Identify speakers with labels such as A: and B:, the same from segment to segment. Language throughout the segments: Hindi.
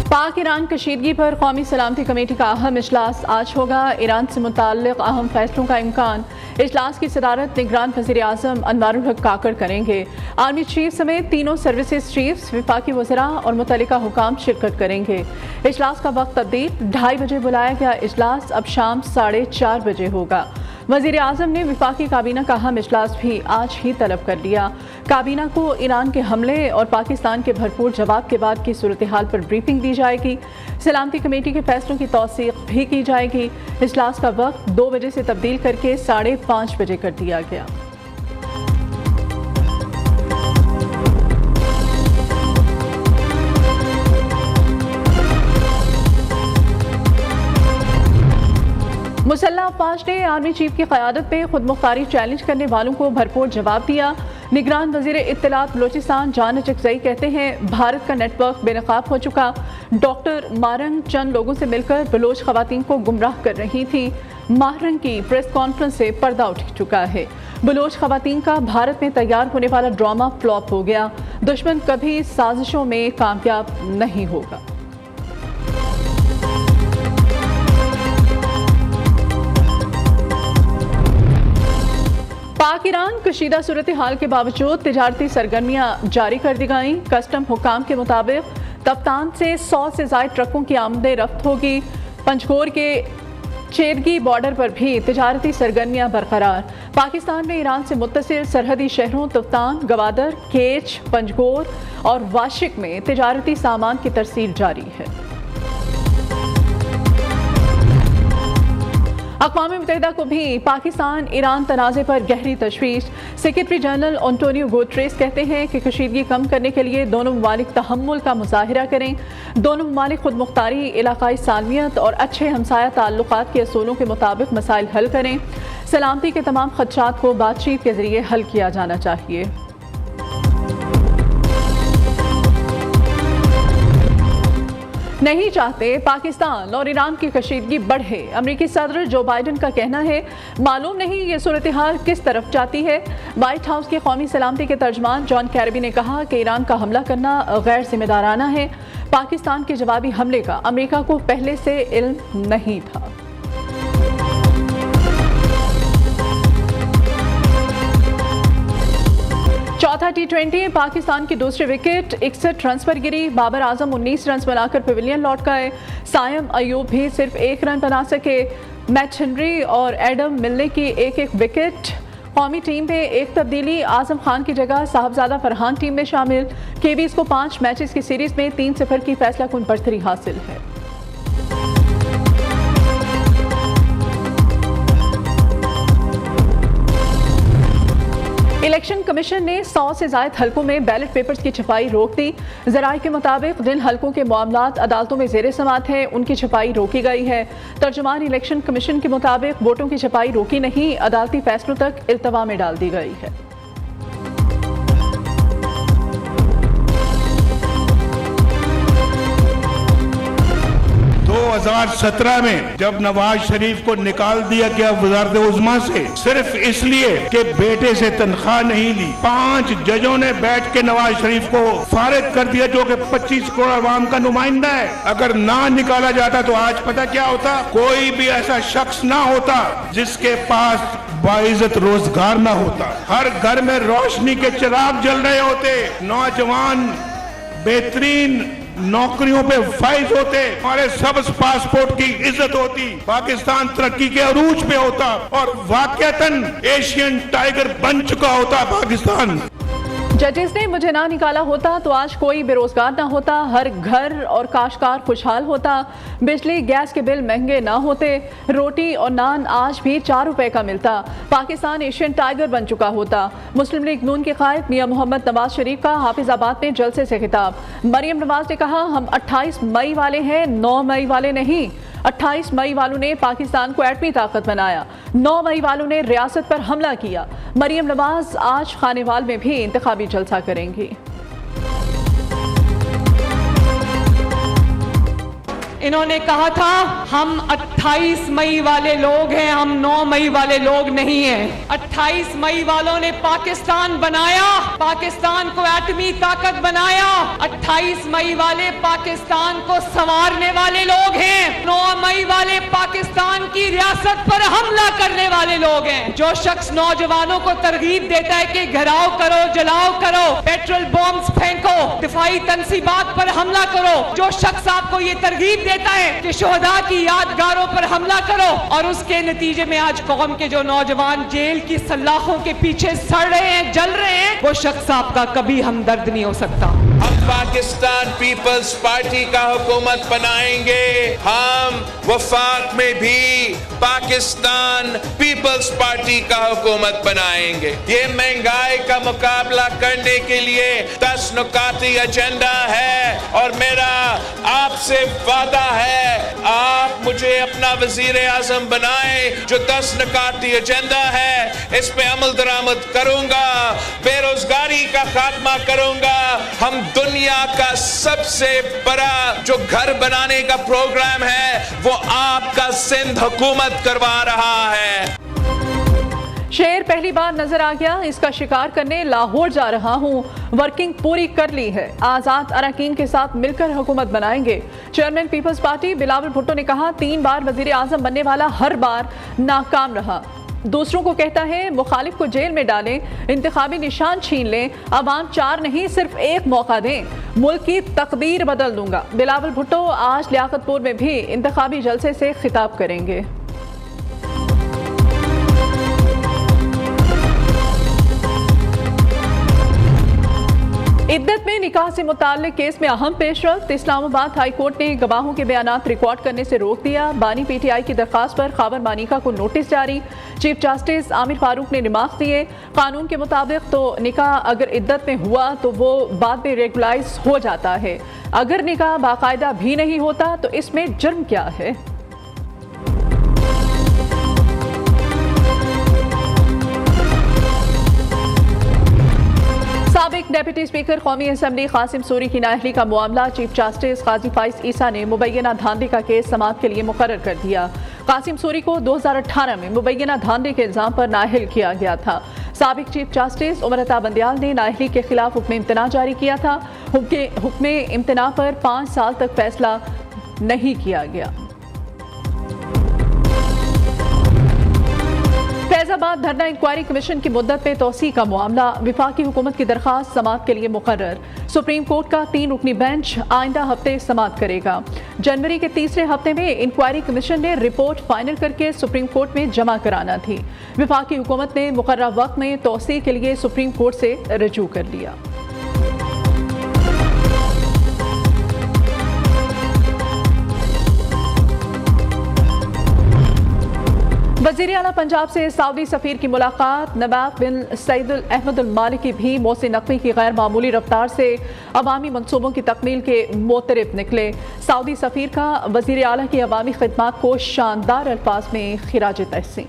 A: पाक ईरान कशीदगी पर कौमी सलामती कमेटी का अहम इजलास आज होगा। ईरान से मुताल्लिक़ अहम फैसलों का इम्कान। इजलास की सदारत निगरान वज़ीर आज़म अनवारुल हक काकड़ करेंगे। आर्मी चीफ समेत तीनों सर्विसेज चीफ्स, वफाकी वज़रा और मुतल्लिका हुकाम शिरकत करेंगे। इजलास का वक्त तब्दील, 2:30 बजे बुलाया गया इजलास अब शाम 4:30 बजे होगा। वज़ीर आज़म ने वफाकी काबीना का अहम इजलास भी आज ही तलब कर लिया। काबीना को ईरान के हमले और पाकिस्तान के भरपूर जवाब के बाद की सूरत हाल पर ब्रीफिंग दी जाएगी। सलामती कमेटी के फैसलों की तौसीक़ भी की जाएगी। इजलास का वक्त 2 बजे से तब्दील करके 5:30 बजे कर दिया गया। मुसल्लह अफवाज ने आर्मी चीफ की क़यादत में खुद मुख्तारी चैलेंज करने वालों को भरपूर जवाब दिया। निगरान वज़ीर इत्तलात बलोचिस्तान जान चकजई कहते हैं, भारत का नेटवर्क बेनकाब हो चुका। डॉक्टर मारंग चंद लोगों से मिलकर बलोच ख़वातीन को गुमराह कर रही थी। मारंग की प्रेस कॉन्फ्रेंस से पर्दा उठ चुका है। बलोच ख़वातीन का भारत में तैयार होने वाला ड्रामा फ्लॉप हो गया। दुश्मन कभी साजिशों में कामयाब नहीं होगा। पाक ईरान कशीदा सूरत हाल के बावजूद तिजारती सरगर्मियाँ जारी कर दी गईं। कस्टम हुकाम के मुताबिक तफ्तान से 100 से ज़ायद ट्रकों की आमदे रफ्त होगी। पंजगोर के चेरगी बॉर्डर पर भी तिजारती सरगर्मियाँ बरकरार। पाकिस्तान में ईरान से मुत्तसिल सरहदी शहरों तफ्तान, गवादर, केच, पंजगोर और वाशिक में तिजारती सामान की तरसील जारी है। अक़वाम मुत्तहिदा को भी पाकिस्तान ईरान तनाज़े पर गहरी तशवीश। सेक्रेटरी जनरल एंटोनियो गुटेरेस कहते हैं कि कशीदगी कम करने के लिए दोनों ममालिक तहम्मुल का मुज़ाहिरा करें। दोनों ममालिक खुद मुख्तारी, इलाकाई सालमियत और अच्छे हमसाया ताल्लुकात के असूलों के मुताबिक मसाइल हल करें। सलामती के तमाम खदशात को बातचीत के जरिए हल किया जाना चाहिए। नहीं चाहते पाकिस्तान और ईरान की कशीदगी बढ़े। अमेरिकी सदर जो बाइडन का कहना है, मालूम नहीं ये सूरत हाल किस तरफ जाती है। व्हाइट हाउस के कौमी सलामती के तर्जमान जॉन कैरबी ने कहा कि ईरान का हमला करना गैर जिम्मेदाराना है। पाकिस्तान के जवाबी हमले का अमेरिका को पहले से इल्म नहीं था। चौथा T20 पाकिस्तान की दूसरी विकेट 61 रन पर गिरी। बाबर आजम 19 रन बनाकर पवेलियन लौट गए। सायम अयूब भी सिर्फ 1 रन बना सके। मैच हेनरी और एडम मिलने की एक विकेट। कौमी टीम में एक तब्दीली, आजम खान की जगह साहबजादा फरहान टीम में शामिल। केवीज को 5 मैचेस की सीरीज में 3-0 की फैसलाकुन बढ़तरी हासिल है। इलेक्शन कमीशन ने 100 से ज़ायद हलकों में बैलेट पेपर्स की छपाई रोक दी। ज़राए के मुताबिक जिन हलकों के मामलात अदालतों में ज़ेरे समात हैं, उनकी छपाई रोकी गई है। तर्जुमान इलेक्शन कमीशन के मुताबिक वोटों की छपाई रोकी नहीं, अदालती फैसलों तक इल्तवा में डाल दी गई है।
B: 2017 में जब नवाज शरीफ को निकाल दिया गया वजारत उज़्मा से, सिर्फ इसलिए कि बेटे से तनख्वाह नहीं ली, 5 जजों ने बैठ के नवाज शरीफ को फारिग कर दिया, जो कि 25 करोड़ अवाम का नुमाइंदा है। अगर ना निकाला जाता तो आज पता क्या होता, कोई भी ऐसा शख्स ना होता जिसके पास बाइज्जत रोजगार ना होता। हर घर में रोशनी के चिराग जल रहे होते, नौजवान बेहतरीन नौकरियों पे फाइज होते, हमारे सब्ज पासपोर्ट की इज्जत होती, पाकिस्तान तरक्की के अरूज पे होता और वाकईतन एशियन टाइगर बन चुका होता पाकिस्तान।
A: जजेस ने मुझे ना निकाला होता तो आज कोई बेरोजगार ना होता, हर घर और काश्तकार खुशहाल होता, बिजली गैस के बिल महंगे ना होते, रोटी और नान आज भी 4 रुपए का मिलता, पाकिस्तान एशियन टाइगर बन चुका होता। मुस्लिम लीग नून के कायद मियां मोहम्मद नवाज शरीफ का हाफिजाबाद में जलसे से खिताब। मरियम नवाज ने कहा, हम 28 मई वाले हैं, 9 मई वाले नहीं। 28 मई वालों ने पाकिस्तान को एटमी ताकत बनाया, 9 मई वालों ने रियासत पर हमला किया। मरियम नवाज आज खानेवाल में भी इंतखाबी जलसा करेंगी।
C: इन्होंने कहा था हम 28 मई वाले लोग हैं, हम 9 मई वाले लोग नहीं हैं। 28 मई वालों ने पाकिस्तान बनाया, पाकिस्तान को एटमी ताकत बनाया। 28 मई वाले पाकिस्तान को संवारने वाले लोग हैं। 9 मई वाले पाकिस्तान की रियासत पर हमला करने वाले लोग हैं। जो शख्स नौजवानों को तरगीब देता है कि घिराव करो, जलाओ करो, पेट्रोल बॉम्ब्स फेंको, दिफाई तंसीबात पर हमला करो, जो शख्स आपको ये तरगीब देता है कि शोहदा की यादगारों पर हमला करो, और उसके नतीजे में आज कौम के जो नौजवान जेल की सलाखों के पीछे सड़ रहे हैं, जल रहे हैं, वो शख्स आपका कभी हमदर्द नहीं हो सकता।
D: हम पाकिस्तान पीपल्स पार्टी का हुकूमत बनाएंगे। हम वफाक में भी पाकिस्तान पीपल्स पार्टी का हुकूमत बनाएंगे। ये महंगाई का मुकाबला करने के लिए 10 नुकाती एजेंडा है, और मेरा आपसे वादा है आप मुझे अपना वजीर आजम बनाए। जो 10 नुकाती एजेंडा है इस पे अमल दरामद करूंगा, बेरोजगारी का खात्मा करूंगा। हम दुनिया का सबसे बड़ा जो घर बनाने का प्रोग्राम है वो आपका सिंध हुकूमत करवा रहा है।
A: शेर पहली बार नजर आ गया, इसका शिकार करने लाहौर जा रहा हूं, वर्किंग पूरी कर ली है, आजाद अरकान के साथ मिलकर हुकूमत बनाएंगे। Chairman people's party Bilawal Bhutto ने कहा 3 बार वजीर आजम बनने वाला हर बार नाकाम रहा। दूसरों को कहता है मुखालिफ को जेल में डालें, इंतखाबी निशान छीन लें, अवाम 4 नहीं सिर्फ 1 मौका दें, मुल्क की तकदीर बदल दूंगा। बिलावल भुट्टो आज लियाकतपुर में भी इंतखाबी जलसे से खिताब करेंगे। इद्दत में निकाह से मुताल्लिक केस में अहम पेशरफ्त। इस्लामाबाद हाई कोर्ट ने गवाहों के बयानात रिकॉर्ड करने से रोक दिया। बानी पीटीआई की दरखास्त पर खाबर मानिका को नोटिस जारी। चीफ जस्टिस आमिर फारूक ने रिमार्क दिए, कानून के मुताबिक तो निकाह अगर इद्दत में हुआ तो वो बाद में रेगुलाइज हो जाता है, अगर निकाह बाकायदा भी नहीं होता तो इसमें जुर्म क्या है। साबिक डेप्यूटी स्पीकर कौमी असम्बली कासिम सूरी की नाअहली का मामला चीफ जस्टिस काजी फाइज ईसा ने मुबैना धांधे का केस समाअत के लिए मुकर्रर कर दिया। कासिम सूरी को 2018 में मुबैना धांधे के इल्जाम पर नाअहल किया गया था। साबिक चीफ जस्टिस उमर अता बंदयाल ने नाअहली के खिलाफ हुक्म इम्तना जारी किया था। हुक्म इम्तना पर 5 साल तक फैसला नहीं किया गया। फैजाबाद धरना इंक्वायरी कमीशन की मुद्दत में तोसी का मामला, विफाकी हुकूमत की दरखास्त समाअत के लिए मुकर्रर। सुप्रीम कोर्ट का 3 रुकनी बेंच आइंदा हफ्ते समाअत करेगा। जनवरी के तीसरे हफ्ते में इंक्वायरी कमीशन ने रिपोर्ट फाइनल करके सुप्रीम कोर्ट में जमा कराना थी। विफाकी हुकूमत ने मुकर्रर वक्त में तोसी के लिए सुप्रीम कोर्ट से रजू कर लिया। वज़ीर आला पंजाब से सऊदी सफ़ीर की मुलाकात। नवाब बिन सईदुल अहमद अल मालिकी भी मोहसिन नकवी की गैर मामूली रफ्तार से अवामी मनसूबों की तकमील के मोतरफ निकले। सऊदी सफ़ीर का वज़ीर आला की अवामी खिदमात को शानदार अल्फाज में खिराज तहसीन।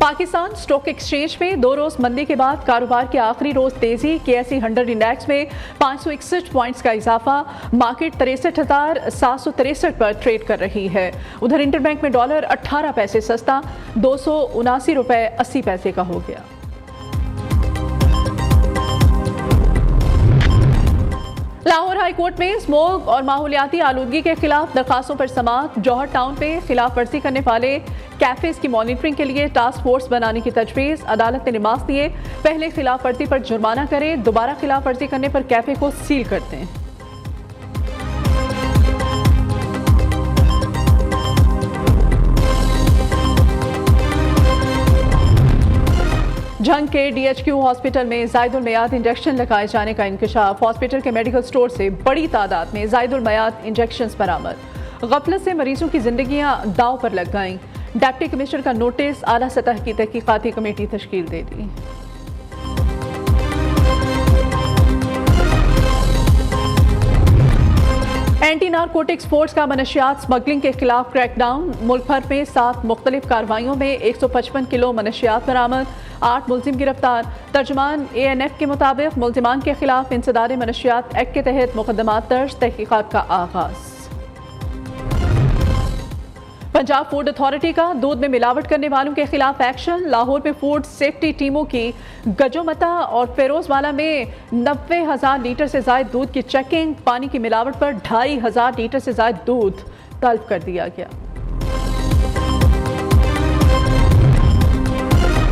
A: पाकिस्तान स्टॉक एक्सचेंज में 2 रोज मंदी के बाद कारोबार के आखिरी रोज तेजी। KSE 100 इंडेक्स में 561 पॉइंट्स का इजाफा। मार्केट 63,763 पर ट्रेड कर रही है। उधर इंटरबैंक में डॉलर 18 पैसे सस्ता 279 रुपए 80 पैसे का हो गया। लाहौर हाई कोर्ट में स्मोक और माहौलियाती आलूदगी के खिलाफ दरखास्तों पर समाअत। जौहर टाउन पे खिलाफ वर्जी करने वाले कैफेज की मॉनिटरिंग के लिए टास्क फोर्स बनाने की तजवीज़। अदालत ने रिमार्क दिए, पहले खिलाफ वर्जी पर जुर्माना करें, दोबारा खिलाफ वर्जी करने पर कैफे को सील करते हैं। झंग के DHQ हॉस्पिटल में ज़ायदुल मयाद इंजेक्शन लगाए जाने का इंकशाफ। हॉस्पिटल के मेडिकल स्टोर से बड़ी तादाद में ज़ायदुल मयाद इंजेक्शन बरामद। गफलत से मरीजों की जिंदगियां दाव पर लग गईं। डिप्टी कमिश्नर का नोटिस, आला सतह की तहकीकाती कमेटी तश्कील दे दी। एंटी नारकोटिक्स फोर्स का मनशियात स्मगलिंग के खिलाफ क्रैकडाउन। मुल्क भर में 7 मुख्तलिफ कार्रवाइयों में 155 किलो मनशियात बरामद, 8 मुलजिम गिरफ्तार। तर्जुमान ANF के मुताबिक मुलजिमान के खिलाफ इंसदाद मनशियात एक्ट के तहत मुकदमात दर्ज, तहकीकात का आगाज। पंजाब फूड अथॉरिटी का दूध में मिलावट करने वालों के खिलाफ एक्शन। लाहौर में फूड सेफ्टी टीमों की गजोमता और फेरोजवाला में 90,000 लीटर से ज्यादा दूध की चेकिंग। पानी की मिलावट पर 2,500 लीटर से ज्यादा दूध तलब कर दिया गया।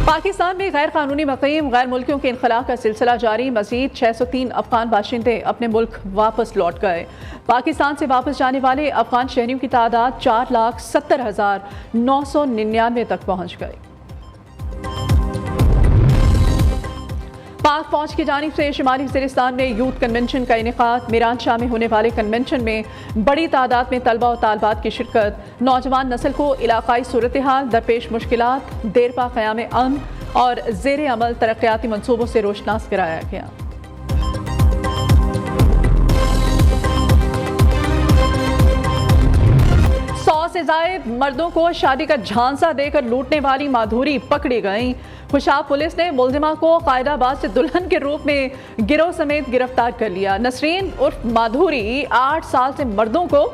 A: पाकिस्तान में गैर कानूनी मुक़ीम गैर मुल्कियों के इनखला का सिलसिला जारी। मजीद 603 अफगान बाशिंदे अपने मुल्क वापस लौट गए। पाकिस्तान से वापस जाने वाले अफगान शहरियों की तादाद 4,70,999 तक पहुँच गई। पाक फौज की जानिब से शुमाली वज़ीरिस्तान में यूथ कन्वेंशन का इनेकाद। मीरान शाह में होने वाले कन्वेंशन में बड़ी तादाद में तलबा और तालबात की शिरकत। नौजवान नस्ल को इलाकाई सूरत हाल, दरपेश मुश्किलात, देरपा क़याम अमन और ज़ेर अमल तरक्याती मनसूबों से रोशनास कराया गया। से जायद मर्दों को शादी का झांसा देकर लूटने वाली माधुरी पकड़ी गई। खुशाब पुलिस ने मुलजिमा को कायदाबाद से दुल्हन के रूप में गिरोह समेत गिरफ्तार कर लिया। नसरीन उर्फ माधुरी 8 साल से मर्दों को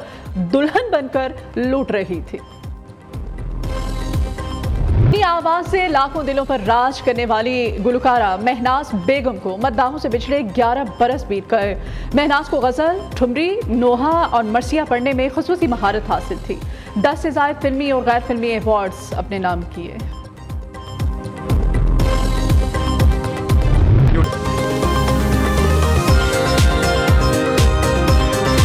A: दुल्हन बनकर लूट रही थी। अपनी आवाज से लाखों दिलों पर राज करने वाली गुलकारा महनाज बेगम को मद्दाहों से पिछले 11 बरस बीत गए। महनाज को गजल, ठुमरी, नोहा और मरसिया पढ़ने में खुसूसी महारत हासिल थी। 10 से ज्यादा फिल्मी और गैर फिल्मी अवार्ड्स अपने नाम किए।